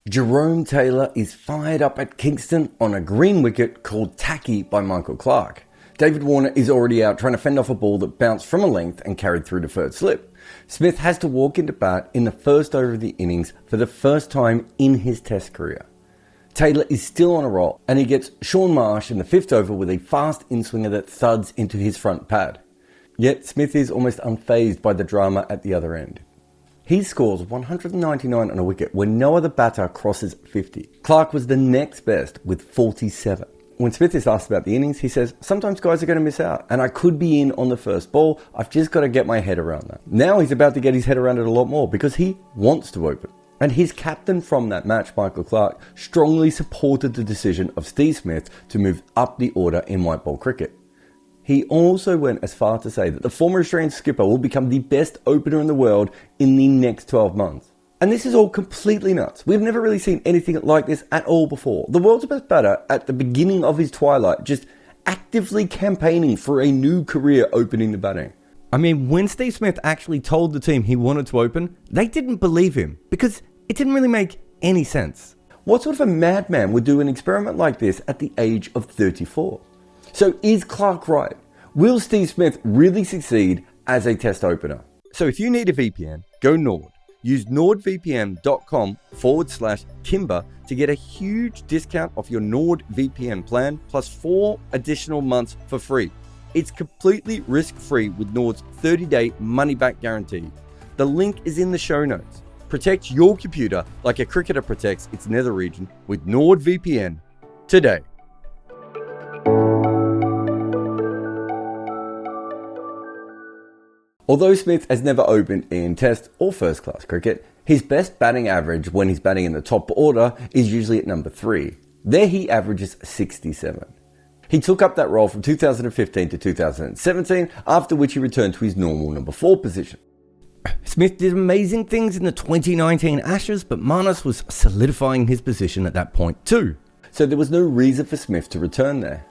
Jerome Taylor is fired up at Kingston on a green wicket called tacky by Michael Clarke. David Warner is already out trying to fend off a ball that bounced from a length and carried through to third slip. Smith has to walk into bat in the first over of the innings for the first time in his Test career. Taylor is still on a roll and he gets Shaun Marsh in the fifth over with a fast in-swinger that thuds into his front pad. Yet Smith is almost unfazed by the drama at the other end. He scores 199 on a wicket when no other batter crosses 50. Clarke was the next best with 47. When Smith is asked about the innings, he says, "Sometimes guys are going to miss out, and I could be in on the first ball. I've just got to get my head around that." Now he's about to get his head around it a lot more because he wants to open. And his captain from that match, Michael Clarke, strongly supported the decision of Steve Smith to move up the order in white ball cricket. He also went as far to say that the former Australian skipper will become the best opener in the world in the next 12 months. And this is all completely nuts. We've never really seen anything like this at all before. The world's best batter at the beginning of his twilight just actively campaigning for a new career opening the batting. I mean, when Steve Smith actually told the team he wanted to open, they didn't believe him because it didn't really make any sense. What sort of a madman would do an experiment like this at the age of 34? So is Clarke right? Will Steve Smith really succeed as a Test opener? So if you need a VPN, go Nord. Use nordvpn.com/Kimber to get a huge discount off your Nord VPN plan plus 4 additional months for free. It's completely risk-free with Nord's 30-day money-back guarantee. The link is in the show notes. Protect your computer like a cricketer protects its nether region with NordVPN today. Although Smith has never opened in Test or first-class cricket, his best batting average when he's batting in the top order is usually at number 3. There he averages 67. He took up that role from 2015 to 2017, after which he returned to his normal number 4 position. Smith did amazing things in the 2019 Ashes, but Marnus was solidifying his position at that point too. So there was no reason for Smith to return there.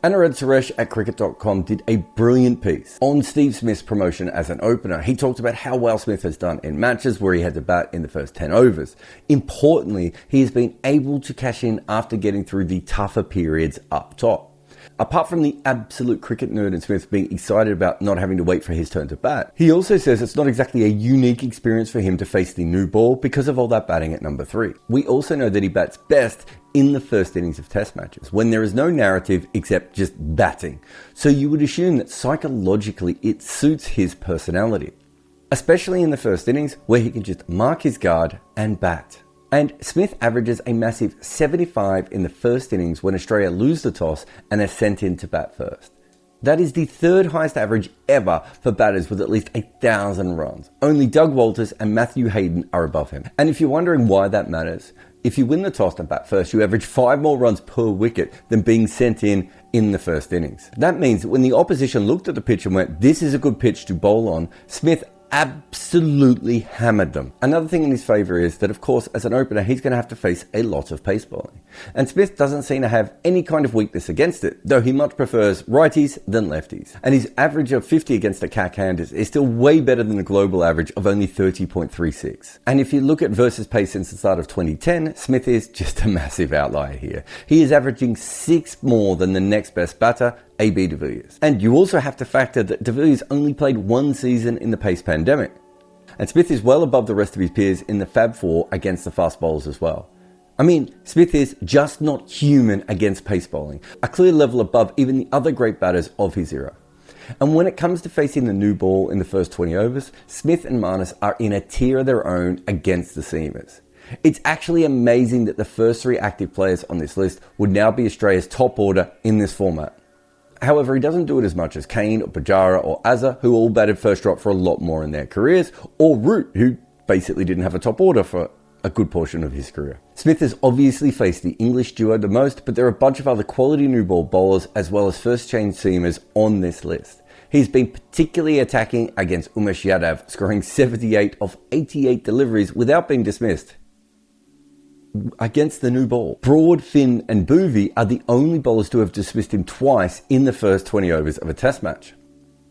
Anurag Suresh at Cricket.com did a brilliant piece on Steve Smith's promotion as an opener. He talked about how well Smith has done in matches where he had to bat in the first 10 overs. Importantly, he has been able to cash in after getting through the tougher periods up top. Apart from the absolute cricket nerd in Smith being excited about not having to wait for his turn to bat, he also says it's not exactly a unique experience for him to face the new ball because of all that batting at number 3. We also know that he bats best in the first innings of Test matches, when there is no narrative except just batting. So you would assume that psychologically it suits his personality, especially in the first innings where he can just mark his guard and bat. And Smith averages a massive 75 in the first innings when Australia lose the toss and are sent in to bat first. That is the third highest average ever for batters with at least 1,000 runs. Only Doug Walters and Matthew Hayden are above him. And if you're wondering why that matters, if you win the toss and bat first, you average 5 more runs per wicket than being sent in the first innings. That means that when the opposition looked at the pitch and went, "This is a good pitch to bowl on," Smith absolutely hammered them. Another thing in his favour is that, of course, as an opener, he's going to have to face a lot of pace bowling. And Smith doesn't seem to have any kind of weakness against it, though he much prefers righties than lefties. And his average of 50 against a cack-handers is still way better than the global average of only 30.36. And if you look at versus pace since the start of 2010, Smith is just a massive outlier here. He is averaging 6 more than the next best batter, AB de Villiers. And you also have to factor that de Villiers only played 1 season in the pace pandemic. And Smith is well above the rest of his peers in the Fab 4 against the fast bowlers as well. I mean, Smith is just not human against pace bowling, a clear level above even the other great batters of his era. And when it comes to facing the new ball in the first 20 overs, Smith and Marnus are in a tier of their own against the seamers. It's actually amazing that the first 3 active players on this list would now be Australia's top order in this format. However, he doesn't do it as much as Kane or Pujara or Azhar, who all batted first drop for a lot more in their careers, or Root, who basically didn't have a top order for a good portion of his career. Smith has obviously faced the English duo the most, but there are a bunch of other quality new ball bowlers as well as first change seamers on this list. He's been particularly attacking against Umesh Yadav, scoring 78 of 88 deliveries without being dismissed against the new ball. Broad, Finn and Bhuvi are the only bowlers to have dismissed him twice in the first 20 overs of a Test match.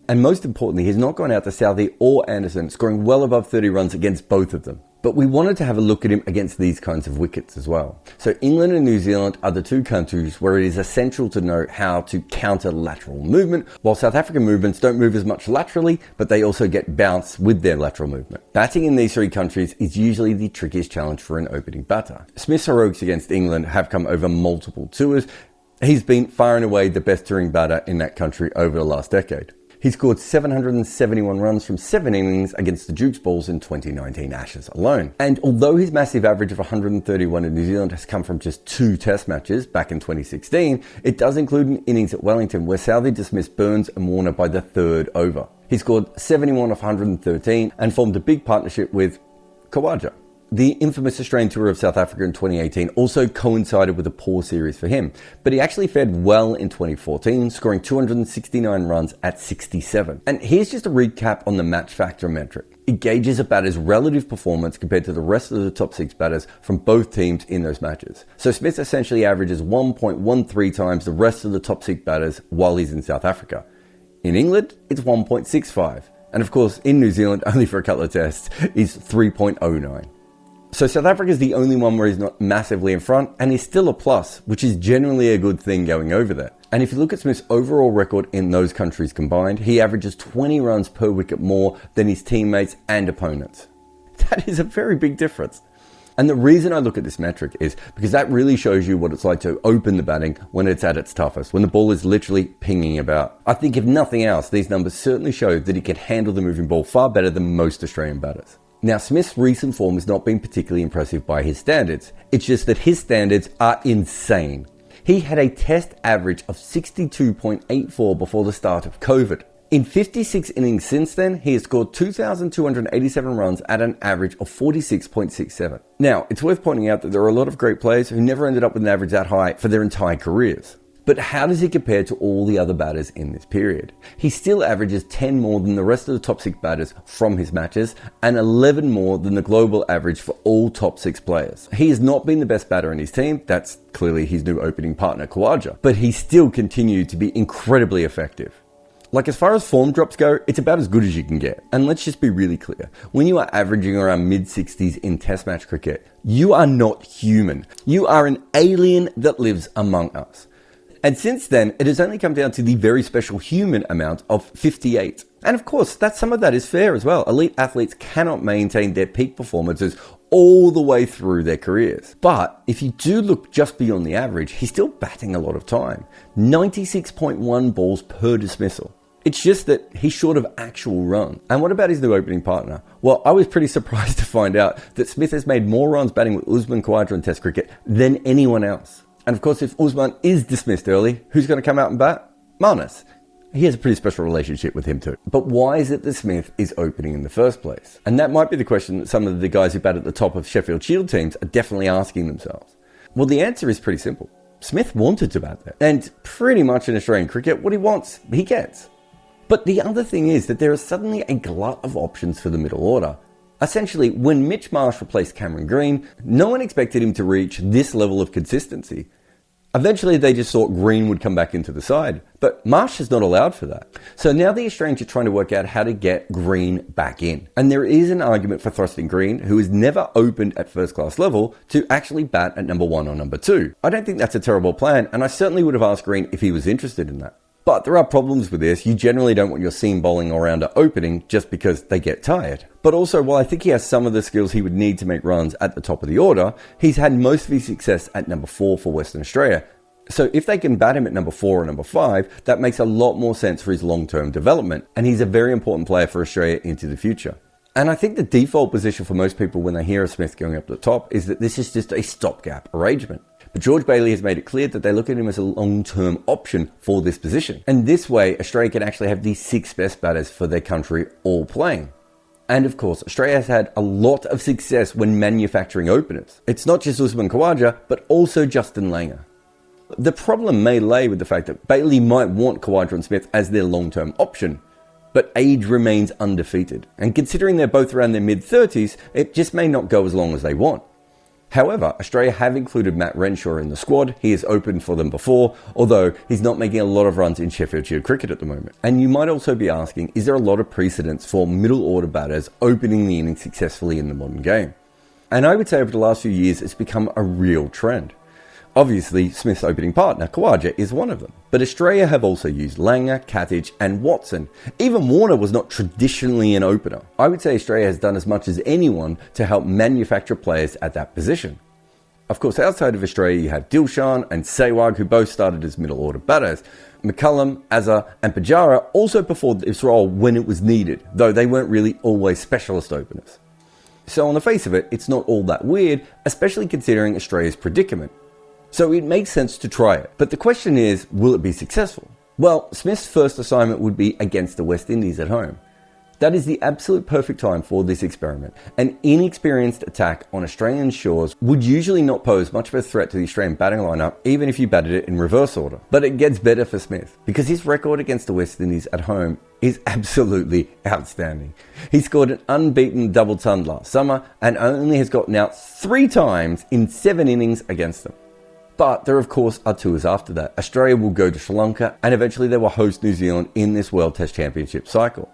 And most importantly, he's not gone out to Southee or Anderson, scoring well above 30 runs against both of them. But we wanted to have a look at him against these kinds of wickets as well. So England and New Zealand are the two countries where it is essential to know how to counter lateral movement, while South African movements don't move as much laterally, but they also get bounced with their lateral movement. Batting in these three countries is usually the trickiest challenge for an opening batter. Smith's heroics against England have come over multiple tours. He's been far and away the best touring batter in that country over the last decade. He scored 771 runs from 7 innings against the Dukes Balls in 2019 Ashes alone. And although his massive average of 131 in New Zealand has come from just 2 test matches back in 2016, it does include an innings at Wellington where Southey dismissed Burns and Warner by the 3rd over. He scored 71 off 113 and formed a big partnership with Khawaja. The infamous Australian tour of South Africa in 2018 also coincided with a poor series for him, but he actually fared well in 2014, scoring 269 runs at 67. And here's just a recap on the match factor metric. It gauges a batter's relative performance compared to the rest of the top 6 batters from both teams in those matches. So Smith essentially averages 1.13 times the rest of the top 6 batters while he's in South Africa. In England, it's 1.65. And of course, in New Zealand, only for a couple of tests, is 3.09. So South Africa is the only one where he's not massively in front, and he's still a plus, which is generally a good thing going over there. And if you look at Smith's overall record in those countries combined, he averages 20 runs per wicket more than his teammates and opponents. That is a very big difference. And the reason I look at this metric is because that really shows you what it's like to open the batting when it's at its toughest, when the ball is literally pinging about. I think if nothing else, these numbers certainly show that he can handle the moving ball far better than most Australian batters. Now, Smith's recent form has not been particularly impressive by his standards. It's just that his standards are insane. He had a test average of 62.84 before the start of COVID. In 56 innings since then, he has scored 2,287 runs at an average of 46.67. Now, it's worth pointing out that there are a lot of great players who never ended up with an average that high for their entire careers. But how does he compare to all the other batters in this period? He still averages 10 more than the rest of the top 6 batters from his matches and 11 more than the global average for all top 6 players. He has not been the best batter in his team. That's clearly his new opening partner, Khawaja. But he still continued to be incredibly effective. Like, as far as form drops go, it's about as good as you can get. And let's just be really clear. When you are averaging around mid-60s in test match cricket, you are not human. You are an alien that lives among us. And since then, it has only come down to the very special human amount of 58. And of course, some of that is fair as well. Elite athletes cannot maintain their peak performances all the way through their careers. But if you do look just beyond the average, he's still batting a lot of time. 96.1 balls per dismissal. It's just that he's short of actual run. And what about his new opening partner? Well, I was pretty surprised to find out that Smith has made more runs batting with Usman Khawaja in Test cricket than anyone else. And of course, if Usman is dismissed early, who's going to come out and bat? Marnus. He has a pretty special relationship with him too. But why is it that Smith is opening in the first place? And that might be the question that some of the guys who bat at the top of Sheffield Shield teams are definitely asking themselves. Well, the answer is pretty simple. Smith wanted to bat there. And pretty much in Australian cricket, what he wants, he gets. But the other thing is that there is suddenly a glut of options for the middle order. Essentially, when Mitch Marsh replaced Cameron Green, no one expected him to reach this level of consistency. Eventually, they just thought Green would come back into the side, but Marsh has not allowed for that. So now the Australians are trying to work out how to get Green back in. And there is an argument for thrusting Green, who has never opened at first class level, to actually bat at number 1 or number 2. I don't think that's a terrible plan, and I certainly would have asked Green if he was interested in that. But there are problems with this. You generally don't want your seam bowling all-rounder opening just because they get tired. But also, while I think he has some of the skills he would need to make runs at the top of the order, he's had most of his success at number 4 for Western Australia. So if they can bat him at number 4 or number 5, that makes a lot more sense for his long-term development. And he's a very important player for Australia into the future. And I think the default position for most people when they hear of Smith going up the top is that this is just a stopgap arrangement. But George Bailey has made it clear that they look at him as a long-term option for this position. And this way, Australia can actually have the 6 best batters for their country all playing. And of course, Australia has had a lot of success when manufacturing openers. It's not just Usman Khawaja, but also Justin Langer. The problem may lay with the fact that Bailey might want Khawaja and Smith as their long-term option, but age remains undefeated. And considering they're both around their mid-30s, it just may not go as long as they want. However, Australia have included Matt Renshaw in the squad. He has opened for them before, although he's not making a lot of runs in Sheffield Shield cricket at the moment. And you might also be asking, is there a lot of precedence for middle order batters opening the innings successfully in the modern game? And I would say over the last few years, it's become a real trend. Obviously, Smith's opening partner, Khawaja, is one of them. But Australia have also used Langer, Katich and Watson. Even Warner was not traditionally an opener. I would say Australia has done as much as anyone to help manufacture players at that position. Of course, outside of Australia, you have Dilshan and Sehwag, who both started as middle order batters. McCullum, Azhar and Pujara also performed this role when it was needed, though they weren't really always specialist openers. So on the face of it, it's not all that weird, especially considering Australia's predicament. So it makes sense to try it. But the question is, will it be successful? Well, Smith's first assignment would be against the West Indies at home. That is the absolute perfect time for this experiment. An inexperienced attack on Australian shores would usually not pose much of a threat to the Australian batting lineup, even if you batted it in reverse order. But it gets better for Smith, because his record against the West Indies at home is absolutely outstanding. He scored an unbeaten double ton last summer and only has gotten out 3 times in 7 innings against them. But there of course are tours after that. Australia will go to Sri Lanka and eventually they will host New Zealand in this World Test Championship cycle.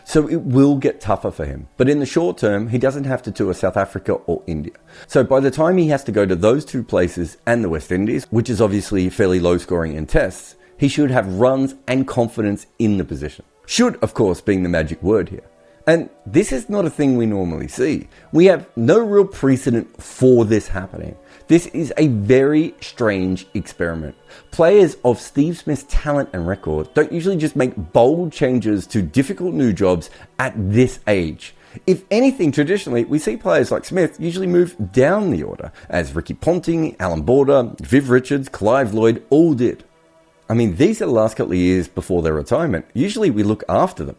So it will get tougher for him. But in the short term, he doesn't have to tour South Africa or India. So by the time he has to go to those 2 places and the West Indies, which is obviously fairly low scoring in tests, he should have runs and confidence in the position. Should, of course, being the magic word here. And this is not a thing we normally see. We have no real precedent for this happening. This is a very strange experiment. Players of Steve Smith's talent and record don't usually just make bold changes to difficult new jobs at this age. If anything, traditionally, we see players like Smith usually move down the order, as Ricky Ponting, Alan Border, Viv Richards, Clive Lloyd all did. I mean, these are the last couple of years before their retirement. Usually we look after them.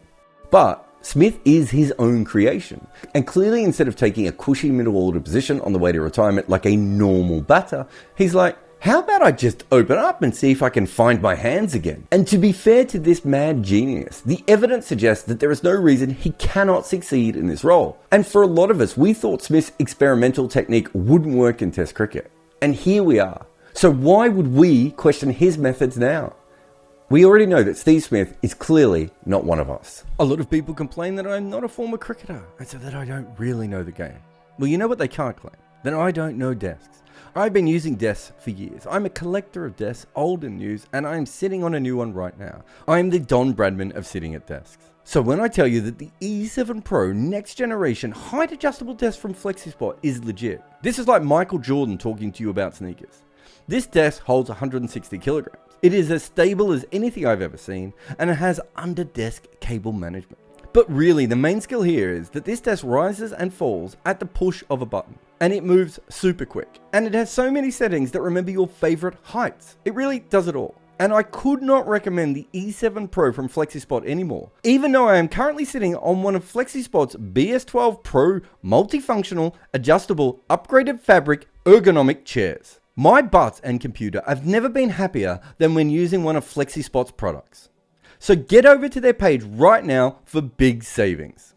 But Smith is his own creation. And clearly, instead of taking a cushy middle order position on the way to retirement like a normal batter, he's like, how about I just open up and see if I can find my hands again? And to be fair to this mad genius, the evidence suggests that there is no reason he cannot succeed in this role. And for a lot of us, we thought Smith's experimental technique wouldn't work in Test cricket. And here we are. So why would we question his methods now? We already know that Steve Smith is clearly not one of us. A lot of people complain that I'm not a former cricketer, and so that I don't really know the game. Well, you know what they can't claim? That I don't know desks. I've been using desks for years. I'm a collector of desks, old and new, and I'm sitting on a new one right now. I'm the Don Bradman of sitting at desks. So when I tell you that the E7 Pro next generation height adjustable desk from FlexiSpot is legit, this is like Michael Jordan talking to you about sneakers. This desk holds 160 kilograms. It is as stable as anything I've ever seen, and it has under-desk cable management. But really, the main skill here is that this desk rises and falls at the push of a button, and it moves super quick. And it has so many settings that remember your favorite heights. It really does it all. And I could not recommend the E7 Pro from FlexiSpot anymore, even though I am currently sitting on one of FlexiSpot's BS12 Pro multifunctional, adjustable, upgraded fabric, ergonomic chairs. My butt and computer have never been happier than when using one of FlexiSpot's products. So get over to their page right now for big savings.